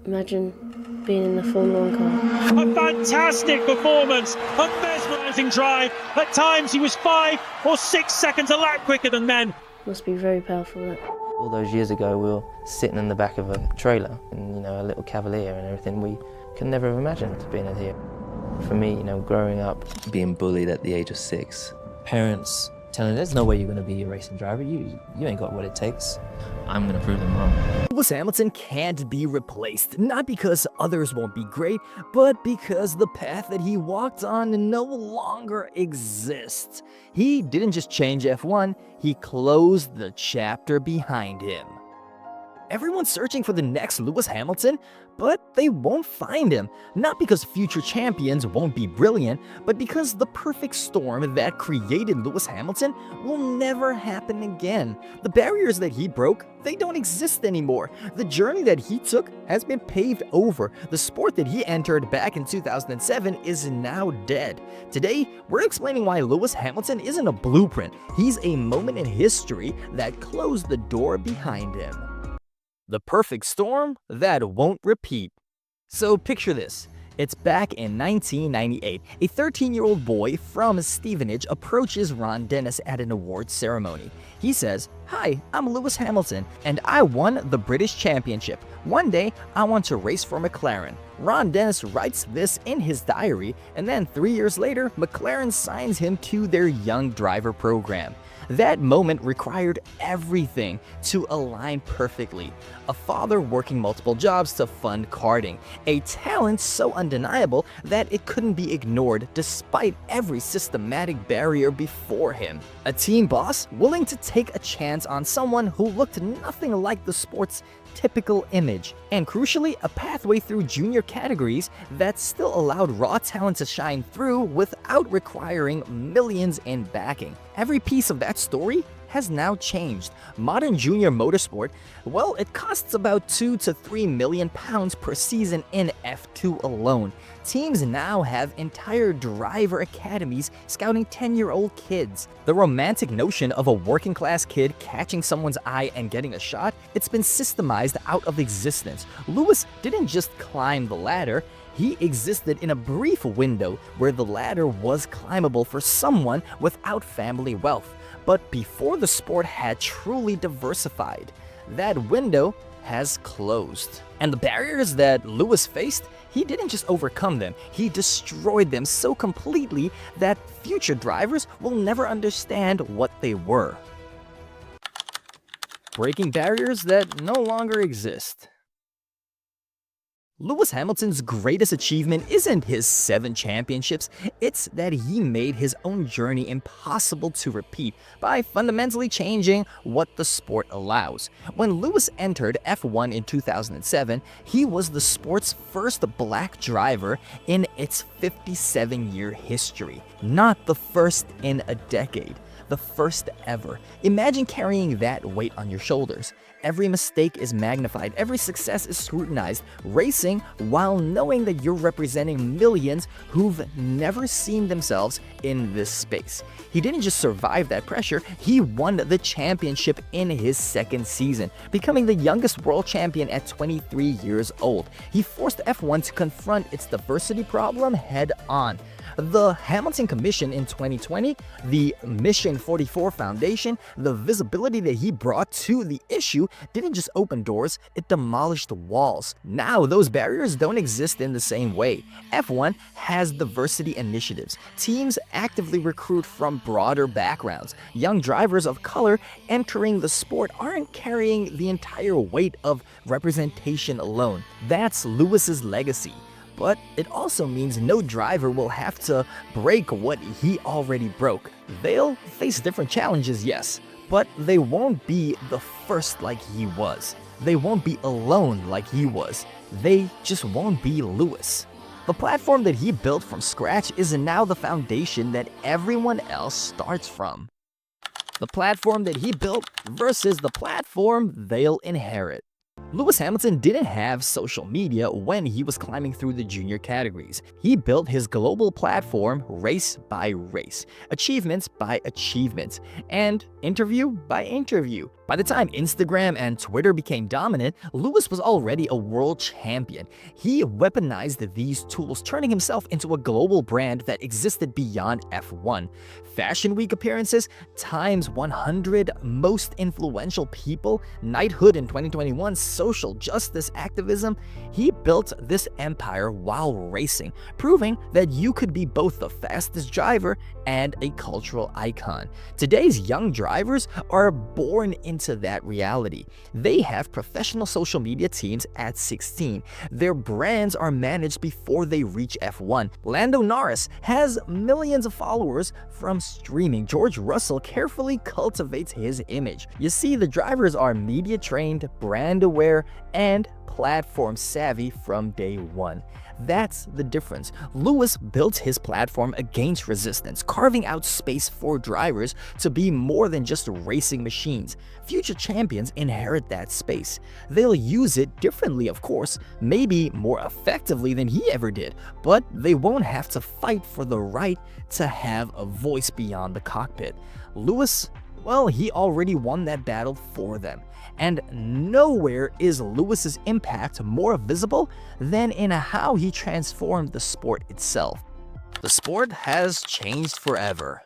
Imagine being in a Formula 1 car. A fantastic performance, a mesmerising drive. At times he was 5 or 6 seconds a lap quicker than men. Must be very powerful, that. All those years ago, we were sitting in the back of a trailer in, a little Cavalier and everything. We could never have imagined being in here. For me, growing up, being bullied at the age of 6. Parents telling there's no way you're going to be a racing driver. You ain't got what it takes. I'm going to prove them wrong. Lewis Hamilton can't be replaced, not because others won't be great, but because the path that he walked on no longer exists. He didn't just change F1, he closed the chapter behind him. Everyone's searching for the next Lewis Hamilton, but they won't find him. Not because future champions won't be brilliant, but because the perfect storm that created Lewis Hamilton will never happen again. The barriers that he broke, they don't exist anymore. The journey that he took has been paved over. The sport that he entered back in 2007 is now dead. Today, we're explaining why Lewis Hamilton isn't a blueprint. He's a moment in history that closed the door behind him. The perfect storm that won't repeat. So picture this. It's back in 1998. A 13-year-old boy from Stevenage approaches Ron Dennis at an awards ceremony. He says, "Hi, I'm Lewis Hamilton, and I won the British Championship. One day, I want to race for McLaren." Ron Dennis writes this in his diary, and then 3 years later, McLaren signs him to their young driver program. That moment required everything to align perfectly. A father working multiple jobs to fund karting. A talent so undeniable that it couldn't be ignored despite every systematic barrier before him. A team boss willing to take a chance on someone who looked nothing like the sport's typical image. And crucially, a pathway through junior categories that still allowed raw talent to shine through without requiring millions in backing. Every piece of that story has now changed. Modern junior motorsport, well, it costs about 2 to 3 million pounds per season in F2 alone. Teams now have entire driver academies scouting 10-year-old kids. The romantic notion of a working-class kid catching someone's eye and getting a shot, it's been systemized out of existence. Lewis didn't just climb the ladder, he existed in a brief window where the ladder was climbable for someone without family wealth. But before the sport had truly diversified, that window has closed. And the barriers that Lewis faced, he didn't just overcome them, he destroyed them so completely that future drivers will never understand what they were. Breaking barriers that no longer exist. Lewis Hamilton's greatest achievement isn't his 7 championships, it's that he made his own journey impossible to repeat by fundamentally changing what the sport allows. When Lewis entered F1 in 2007, he was the sport's first black driver in its 57-year history. Not the first in a decade, the first ever. Imagine carrying that weight on your shoulders. Every mistake is magnified, every success is scrutinized, racing while knowing that you're representing millions who've never seen themselves in this space. He didn't just survive that pressure, he won the championship in his second season, becoming the youngest world champion at 23 years old. He forced F1 to confront its diversity problem head on. The Hamilton Commission in 2020, the Mission 44 Foundation, the visibility that he brought to the issue didn't just open doors, it demolished walls. Now those barriers don't exist in the same way. F1 has diversity initiatives. Teams actively recruit from broader backgrounds. Young drivers of color entering the sport aren't carrying the entire weight of representation alone. That's Lewis's legacy. But it also means no driver will have to break what he already broke. They'll face different challenges, yes, but they won't be the first like he was. They won't be alone like he was. They just won't be Lewis. The platform that he built from scratch is now the foundation that everyone else starts from. The platform that he built versus the platform they'll inherit. Lewis Hamilton didn't have social media when he was climbing through the junior categories. He built his global platform race by race, achievements by achievements, and interview by interview. By the time Instagram and Twitter became dominant, Lewis was already a world champion. He weaponized these tools, turning himself into a global brand that existed beyond F1. Fashion Week appearances, Time's 100 most influential people, knighthood in 2021, social justice activism. He built this empire while racing, proving that you could be both the fastest driver and a cultural icon. Today's young drivers are born into that reality. They have professional social media teams at 16. Their brands are managed before they reach F1. Lando Norris has millions of followers from streaming. George Russell carefully cultivates his image. You see, the drivers are media trained, brand aware, and platform savvy from day one. That's the difference. Lewis built his platform against resistance, carving out space for drivers to be more than just racing machines. Future champions inherit that space. They'll use it differently, of course, maybe more effectively than he ever did, but they won't have to fight for the right to have a voice beyond the cockpit. Lewis, well, he already won that battle for them. And nowhere is Lewis's impact more visible than in how he transformed the sport itself. The sport has changed forever.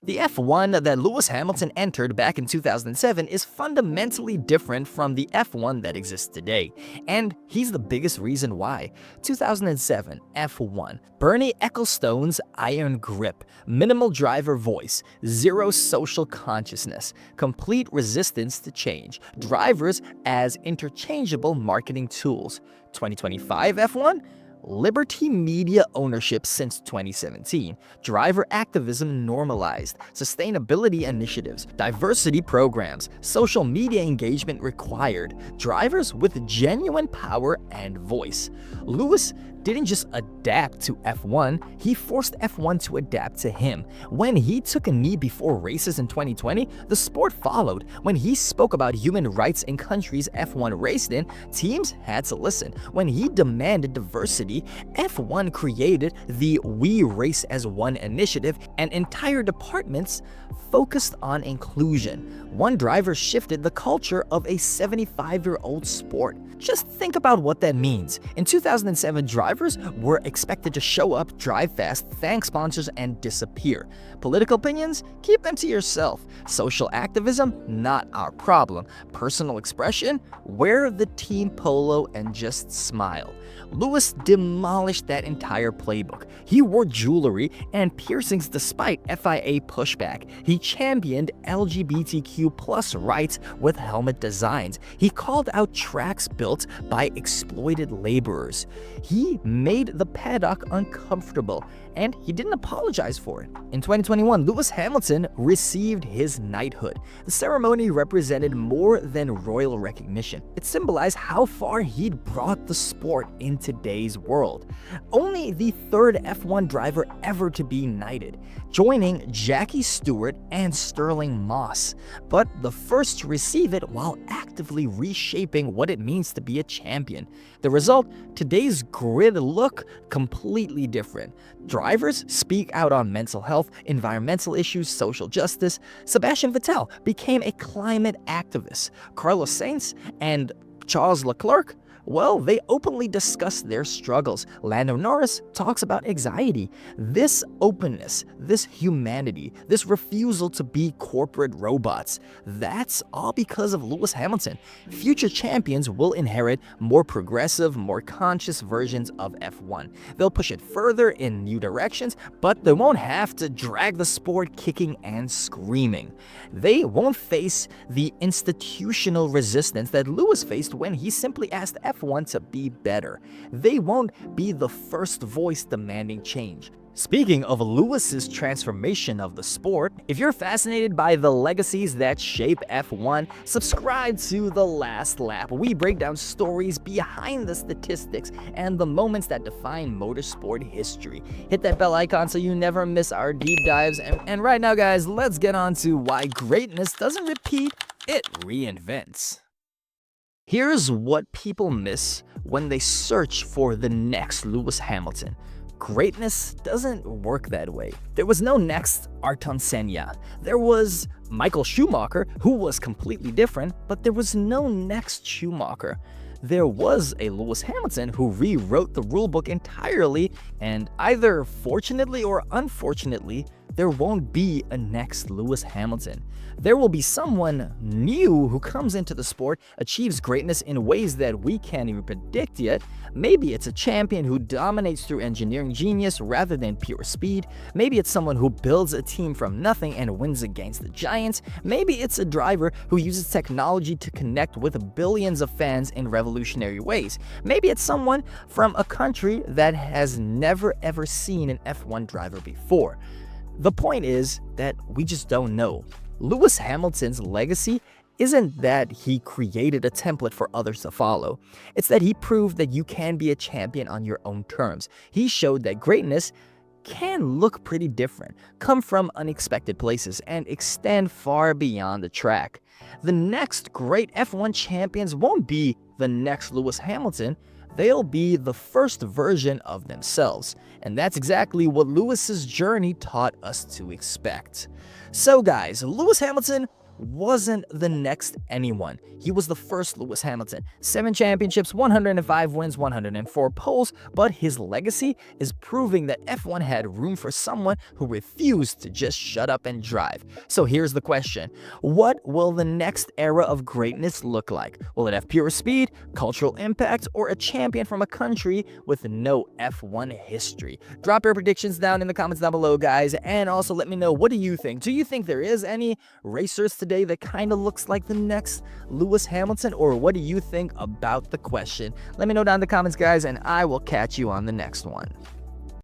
The F1 that Lewis Hamilton entered back in 2007 is fundamentally different from the F1 that exists today, and he's the biggest reason why. 2007 F1, Bernie Ecclestone's iron grip, minimal driver voice, zero social consciousness, complete resistance to change, drivers as interchangeable marketing tools. 2025 F1, Liberty media ownership since 2017, driver activism normalized, sustainability initiatives, diversity programs, social media engagement required, drivers with genuine power and voice. Lewis didn't just adapt to F1, he forced F1 to adapt to him. When he took a knee before races in 2020, the sport followed. When he spoke about human rights in countries F1 raced in, teams had to listen. When he demanded diversity, F1 created the We Race as One initiative, and entire departments focused on inclusion. One driver shifted the culture of a 75-year-old sport. Just think about what that means. In 2007, drivers were expected to show up, drive fast, thank sponsors, and disappear. Political opinions? Keep them to yourself. Social activism? Not our problem. Personal expression? Wear the team polo and just smile. Lewis demolished that entire playbook. He wore jewelry and piercings despite FIA pushback. He championed LGBTQ+ rights with helmet designs. He called out tracks built by exploited laborers. He made the paddock uncomfortable, and he didn't apologize for it. In 2021, Lewis Hamilton received his knighthood. The ceremony represented more than royal recognition. It symbolized how far he'd brought the sport in today's world. Only the third F1 driver ever to be knighted, joining Jackie Stewart and Sterling Moss, but the first to receive it while actively reshaping what it means to be a champion. The result, today's grid look completely different. Drivers speak out on mental health, environmental issues, social justice. Sebastian Vettel became a climate activist. Carlos Sainz and Charles Leclerc, well, they openly discuss their struggles. Lando Norris talks about anxiety. This openness, this humanity, this refusal to be corporate robots, that's all because of Lewis Hamilton. Future champions will inherit more progressive, more conscious versions of F1. They'll push it further in new directions, but they won't have to drag the sport kicking and screaming. They won't face the institutional resistance that Lewis faced when he simply asked F1 to be better. They won't be the first voice demanding change. Speaking of Lewis's transformation of the sport, if you're fascinated by the legacies that shape F1, subscribe to The Last Lap. We break down stories behind the statistics and the moments that define motorsport history. Hit that bell icon so you never miss our deep dives. And right now, guys, let's get on to why greatness doesn't repeat, it reinvents. Here's what people miss when they search for the next Lewis Hamilton. Greatness doesn't work that way. There was no next Ayrton Senna. There was Michael Schumacher, who was completely different, but there was no next Schumacher. There was a Lewis Hamilton who rewrote the rulebook entirely, and either fortunately or unfortunately, there won't be a next Lewis Hamilton. There will be someone new who comes into the sport, achieves greatness in ways that we can't even predict yet. Maybe it's a champion who dominates through engineering genius rather than pure speed. Maybe it's someone who builds a team from nothing and wins against the giants. Maybe it's a driver who uses technology to connect with billions of fans in revolutionary ways. Maybe it's someone from a country that has never ever seen an F1 driver before. The point is that we just don't know. Lewis Hamilton's legacy isn't that he created a template for others to follow. It's that he proved that you can be a champion on your own terms. He showed that greatness can look pretty different, come from unexpected places, and extend far beyond the track. The next great F1 champions won't be the next Lewis Hamilton. They'll be the first version of themselves. And that's exactly what Lewis's journey taught us to expect. So guys, Lewis Hamilton wasn't the next anyone. He was the first Lewis Hamilton. 7 championships, 105 wins, 104 poles, but his legacy is proving that F1 had room for someone who refused to just shut up and drive. So here's the question. What will the next era of greatness look like? Will it have pure speed, cultural impact, or a champion from a country with no F1 history? Drop your predictions down in the comments down below, guys, and also let me know, what do you think? Do you think there is any racers today that kind of looks like the next Lewis Hamilton, or what do you think about the question? Let me know down in the comments, guys, and I will catch you on the next one.